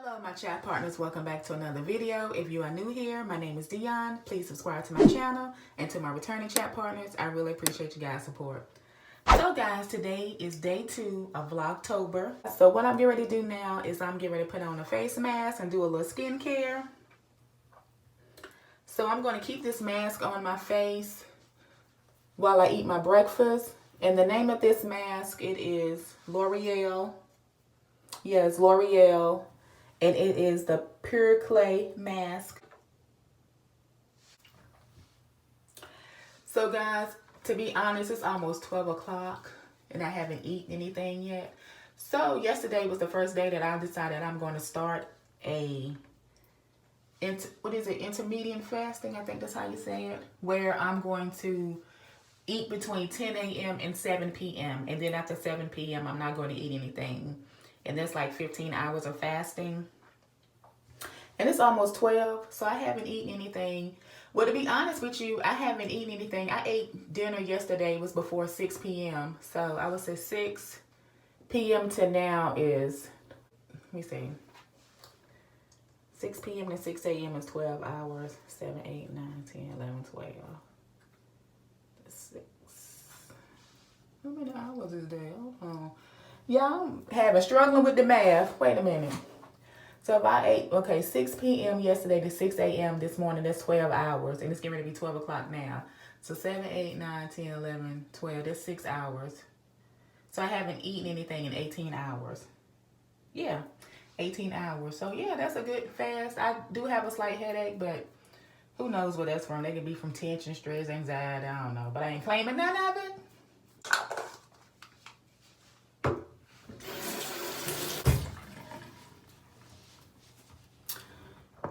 Hello my chat partners, welcome back to another video. If you are new here, my name is Dionne. Please subscribe to my channel, and to my returning chat partners, I really appreciate you guys' support. So guys, today is day 2 of VlogTober. So what I'm getting ready to do now is I'm getting ready to put on a face mask and do a little skincare. So I'm going to keep this mask on my face while I eat my breakfast. And the name of this mask, it is L'Oreal. Yes, L'Oreal. And it is the Pure Clay Mask. So guys, to be honest, it's almost 12 o'clock and I haven't eaten anything yet. So yesterday was the first day that I decided I'm going to start a, intermediate fasting, I think that's how you say it. Where I'm going to eat between 10 a.m. and 7 p.m. And then after 7 p.m. I'm not going to eat anything. And that's like 15 hours of fasting. And it's almost 12, so I haven't eaten anything. Well, to be honest with you, I haven't eaten anything. I ate dinner yesterday, it was before 6 p.m. So I would say 6 p.m. to now is, let me see. 6 p.m. to 6 a.m. is 12 hours. 7, 8, 9, 10, 11, 12. 6. How many hours is that? Hold on. Yeah, I'm struggling with the math. Wait a minute. So if I ate, okay, 6 p.m. yesterday to 6 a.m. this morning, that's 12 hours. And it's getting ready to be 12 o'clock now. So 7, 8, 9, 10, 11, 12, that's 6 hours. So I haven't eaten anything in 18 hours. Yeah, 18 hours. So yeah, that's a good fast. I do have a slight headache, but who knows where that's from. They could be from tension, stress, anxiety, I don't know. But I ain't claiming none of it.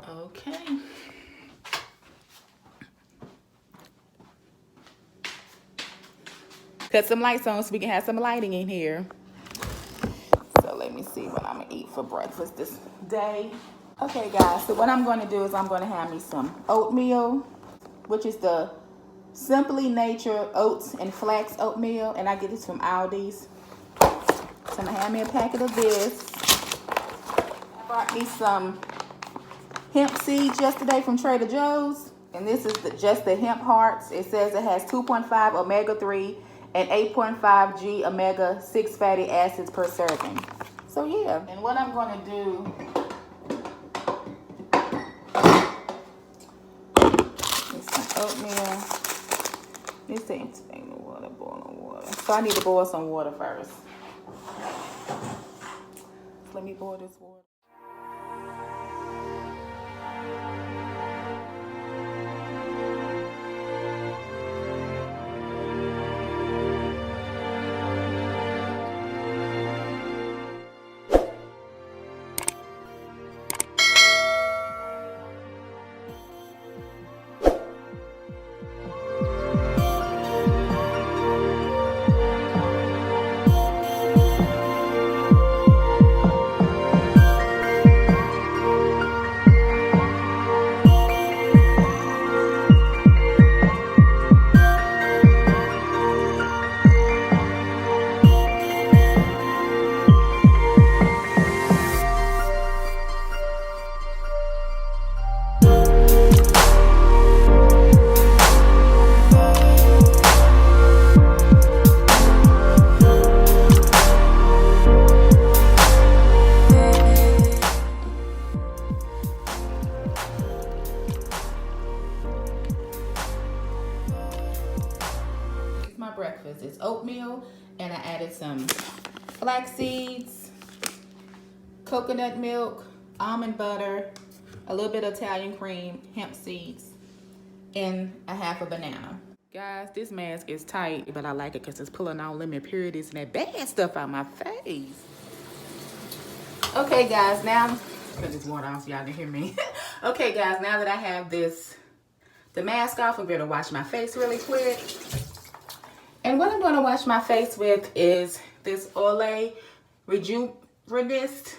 Okay. Cut some lights on so we can have some lighting in here. So let me see what I'm gonna eat for breakfast this day. Okay guys, so what I'm gonna do is I'm gonna have me some oatmeal, which is the Simply Nature Oats and Flax Oatmeal, and I get this from Aldi's. So I'm gonna have me a packet of this. I bought me some hemp seeds yesterday from Trader Joe's, and this is just the hemp hearts. It says it has 2.5 omega-3 and 8.5 G omega-6 fatty acids per serving. So yeah, and what I'm going to do is some oatmeal. This ain't the water, boiling water. So I need to boil some water first. Let me boil this water. Breakfast. It's oatmeal, and I added some flax seeds, coconut milk, almond butter, a little bit of Italian cream, hemp seeds, and a half a banana. Guys, this mask is tight, but I like it because it's pulling all them impurities and that bad stuff out my face. Okay, guys, now put this water on so y'all can hear me. Okay, guys, now that I have the mask off, I'm gonna wash my face really quick. And what I'm going to wash my face with is this Olay Rejunerist,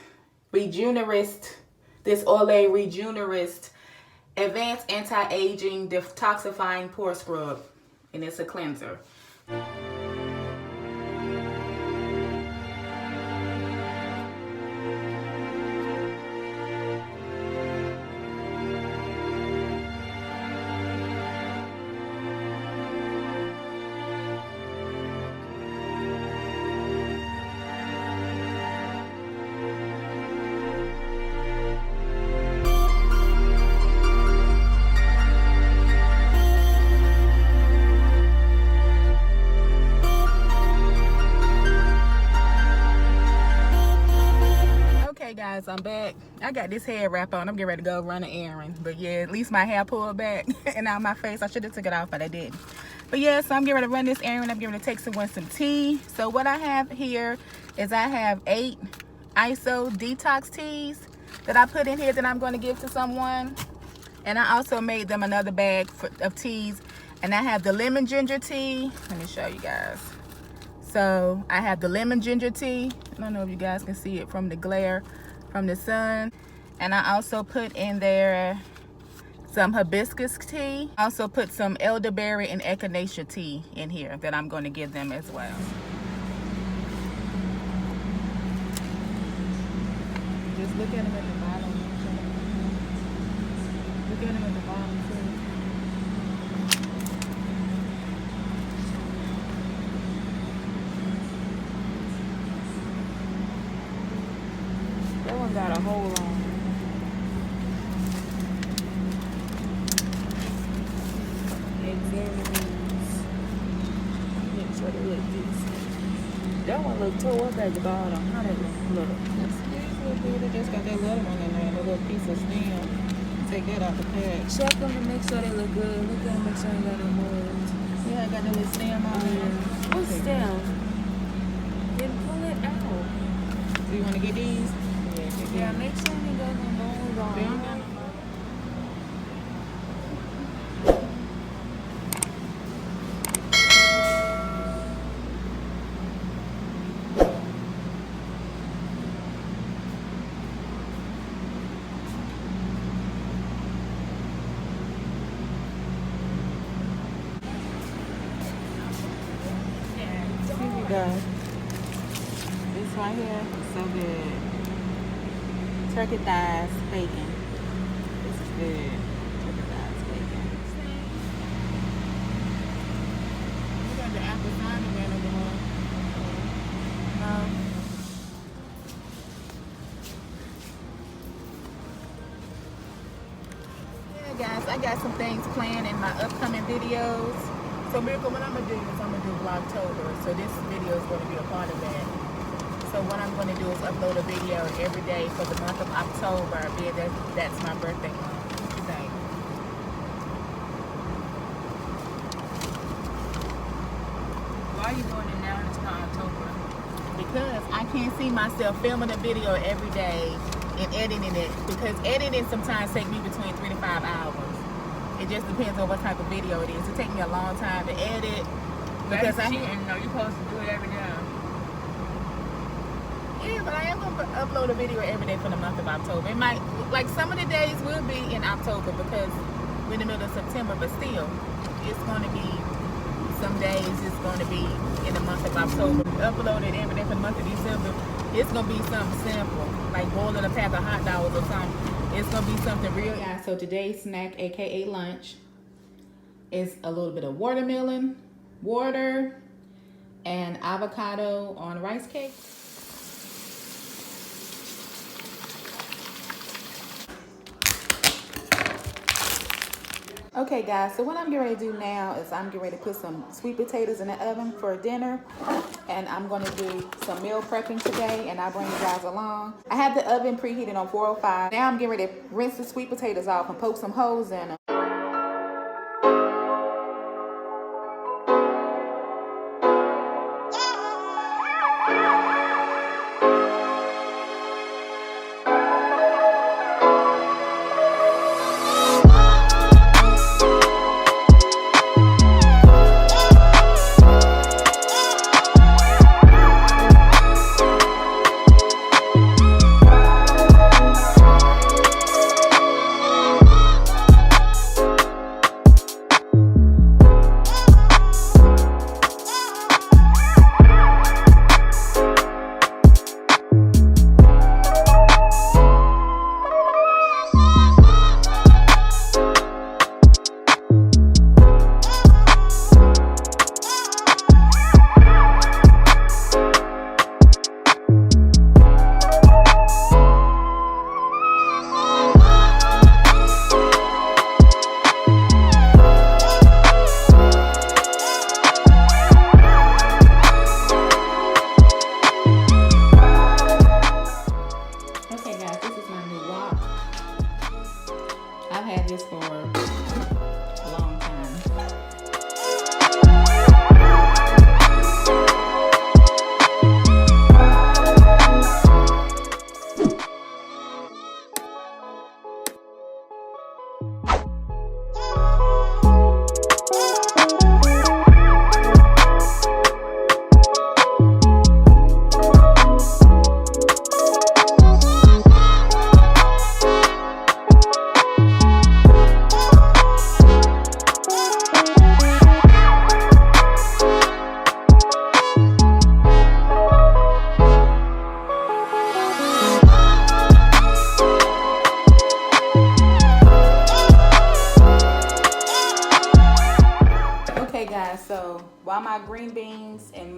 this Olay Rejunerist Advanced Anti-Aging Detoxifying Pore Scrub, and it's a cleanser. guys, I'm back. I got this hair wrap on. I'm getting ready to go run an errand. But yeah, at least my hair pulled back and out my face. I should have took it off, but I didn't. But yeah, so I'm getting ready to run this errand. I'm getting ready to take someone some tea. So what I have here is I have 8 ISO detox teas that I put in here that I'm going to give to someone. And I also made them another bag of teas. And I have the lemon ginger tea. Let me show you guys. So I have the lemon ginger tea. I don't know if you guys can see it from the glare from the sun. And I also put in there some hibiscus tea. I also put some elderberry and echinacea tea in here that I'm going to give them as well. Just look at them at the bottom. Look at them at the bottom too. That one got a hole on it. Make sure they look decent. That one look tore up at the bottom. How that look? That's good. They just got that little one in there, that little piece of stem. Take that out the pack. Check them to make sure they look good. Look at them, make sure they got no mold. Yeah, I got that little stem on there. What stem? Then pull it out. Do you want to get these? Yeah, make sure they got no mold on. They don't got no mold. This right here is so good. Turkey thighs bacon. This is good. Turkey thighs bacon. We got the apple cider vinegar. Yeah, guys, I got some things planned in my upcoming videos. So Miracle, what I'm going to do is I'm going to do VlogTober. So this video is going to be a part of that. So what I'm going to do is upload a video every day for the month of October. That's my birthday month. What you think? Why are you doing it now and it's not October? Because I can't see myself filming a video every day and editing it. Because editing sometimes takes me between 3 to 5 hours. It just depends on what type of video it is. It takes me a long time to edit. Because you're supposed to do it every day. Yeah, but I am going to upload a video every day for the month of October. It might, like some of the days will be in October because we're in the middle of September, but still, it's going to be, some days it's going to be in the month of October. Upload it every day for the month of December. It's going to be something simple, like boiling a pack of hot dogs or something. It's going to be something real. Yeah, so today's snack, aka lunch, is a little bit of watermelon, water, and avocado on rice cake. Okay guys, so what I'm getting ready to do now is I'm getting ready to put some sweet potatoes in the oven for dinner. And I'm going to do some meal prepping today, and I'll bring you guys along. I have the oven preheated on 405. Now I'm getting ready to rinse the sweet potatoes off and poke some holes in them.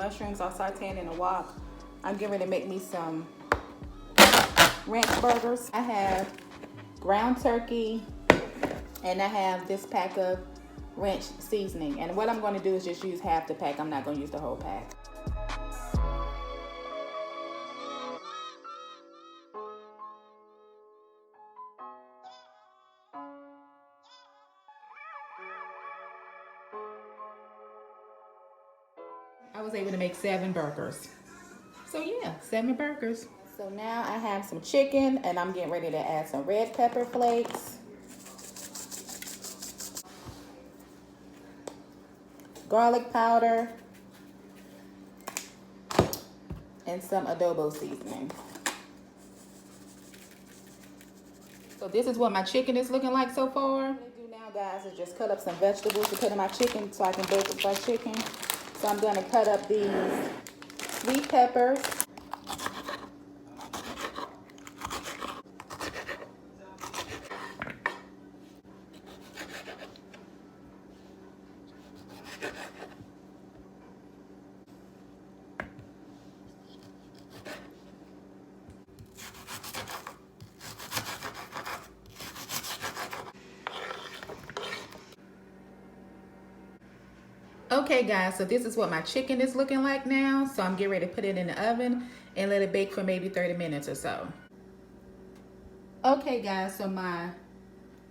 mushrooms are sauteing in a wok. I'm getting ready to make me some ranch burgers. I have ground turkey and I have this pack of ranch seasoning. And what I'm going to do is just use half the pack. I'm not going to use the whole pack. I was able to make 7 burgers. So yeah, 7 burgers. So now I have some chicken and I'm getting ready to add some red pepper flakes, garlic powder, and some adobo seasoning. So this is what my chicken is looking like so far. What I'm gonna do now, guys, is just cut up some vegetables to put in my chicken so I can bake the fried chicken. So I'm gonna cut up these sweet peppers, Okay guys, so this is what my chicken is looking like now. So I'm getting ready to put it in the oven and let it bake for maybe 30 minutes or so. Okay guys, so my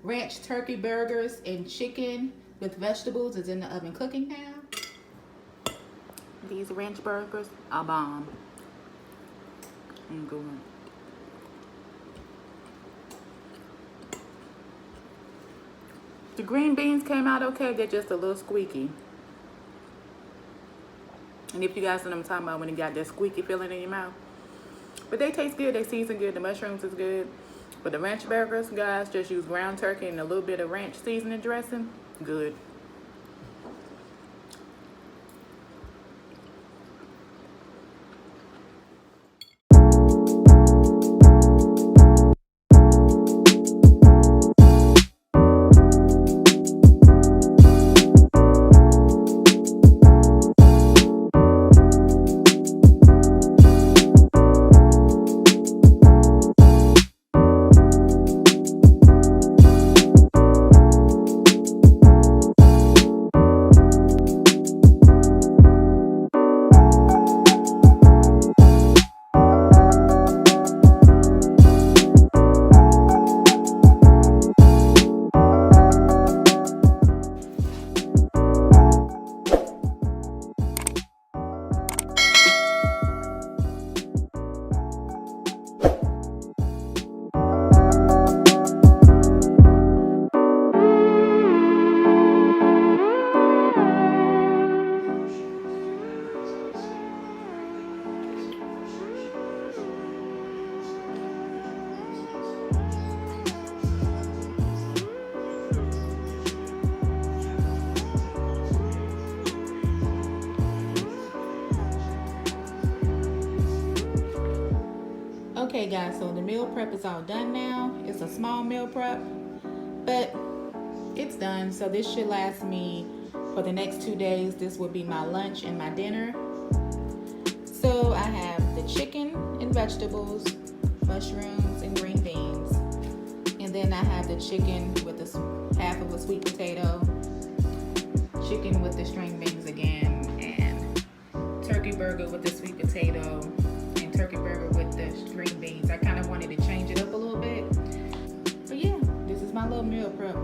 ranch turkey burgers and chicken with vegetables is in the oven cooking now. These ranch burgers are bomb. Good. The green beans came out okay, they're just a little squeaky. And if you guys know what I'm talking about when you got that squeaky feeling in your mouth. But they taste good, they season good, the mushrooms is good. But the ranch burgers, guys, just use ground turkey and a little bit of ranch seasoning dressing. Good. Okay guys, so the meal prep is all done now. It's a small meal prep, but it's done. So this should last me for the next 2 days. This will be my lunch and my dinner. So I have the chicken and vegetables, mushrooms and green beans. And then I have the chicken with the half of a sweet potato, chicken with the string beans again, and turkey burger with the sweet potato, and turkey burger with the string beans. I kind of wanted to change it up a little bit. But yeah, this is my little meal prep.